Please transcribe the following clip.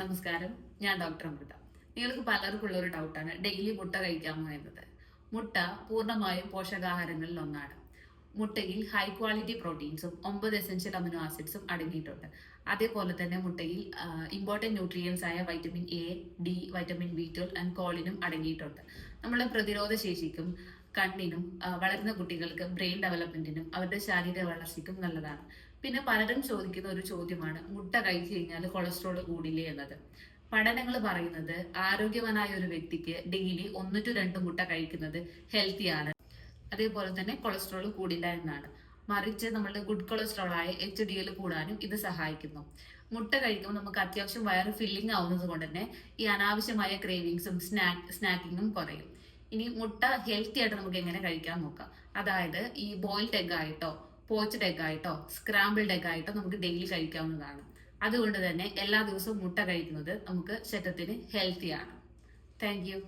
നമസ്കാരം, ഞാൻ ഡോക്ടർ അമൃത. നിങ്ങൾക്ക് പലർക്കുള്ള ഒരു ഡൗട്ടാണ് ഡെയിലി മുട്ട കഴിക്കാമോ എന്നത്. മുട്ട പൂർണ്ണമായും പോഷകാഹാരങ്ങളിൽ ഒന്നാണ്. മുട്ടയിൽ ഹൈ ക്വാളിറ്റി പ്രോട്ടീൻസും 9 എസെൻഷ്യൽ അമിനോ ആസിഡ്സും അടങ്ങിയിട്ടുണ്ട്. അതേപോലെ തന്നെ മുട്ടയിൽ ഇമ്പോർട്ടൻറ്റ് ന്യൂട്രിയൻസ് ആയ വൈറ്റമിൻ എ, ഡി, വൈറ്റമിൻ ബി12 ആൻഡ് കോളിനും അടങ്ങിയിട്ടുണ്ട്. നമ്മുടെ പ്രതിരോധ ശേഷിക്കും കണ്ണിനും വളരുന്ന കുട്ടികൾക്ക് ബ്രെയിൻ ഡെവലപ്മെന്റിനും അവരുടെ ശാരീരിക വളർച്ചയ്ക്കും നല്ലതാണ്. പിന്നെ പലരും ചോദിക്കുന്ന ഒരു ചോദ്യമാണ് മുട്ട കഴിച്ചു കഴിഞ്ഞാൽ കൊളസ്ട്രോൾ കൂടില്ലേ എന്നത്. പഠനങ്ങൾ പറയുന്നത് ആരോഗ്യവാനായ ഒരു വ്യക്തിക്ക് ഡെയിലി 1 to 2 മുട്ട കഴിക്കുന്നത് ഹെൽത്തിയാണ്. അതേപോലെ തന്നെ കൊളസ്ട്രോൾ കൂടില്ല എന്നാണ്. മറിച്ച് നമ്മളുടെ ഗുഡ് കൊളസ്ട്രോൾ ആയ HDL കൂടാനും ഇത് സഹായിക്കുന്നു. മുട്ട കഴിക്കുമ്പോൾ നമുക്ക് അത്യാവശ്യം വയറ് ഫില്ലിംഗ് ആവുന്നത് കൊണ്ട് തന്നെ ഈ അനാവശ്യമായ ക്രേവിങ്സും സ്നാക്കിങ്ങും കുറയും. ഇനി മുട്ട ഹെൽത്തി ആയിട്ട് നമുക്ക് എങ്ങനെ കഴിക്കാൻ നോക്കാം. അതായത് ഈ ബോയിൽഡ് എഗ് ആയിട്ടോ പോച്ച്ഡ് എഗ് ആയിട്ടോ സ്ക്രാമ്പിൾഡ് എഗ് ആയിട്ടോ നമുക്ക് ഡെയിലി കഴിക്കാവുന്നതാണ്. അതുകൊണ്ട് തന്നെ എല്ലാ ദിവസവും മുട്ട കഴിക്കുന്നത് നമുക്ക് ശരീരത്തിന് ഹെൽത്തിയാണ്. Thank you.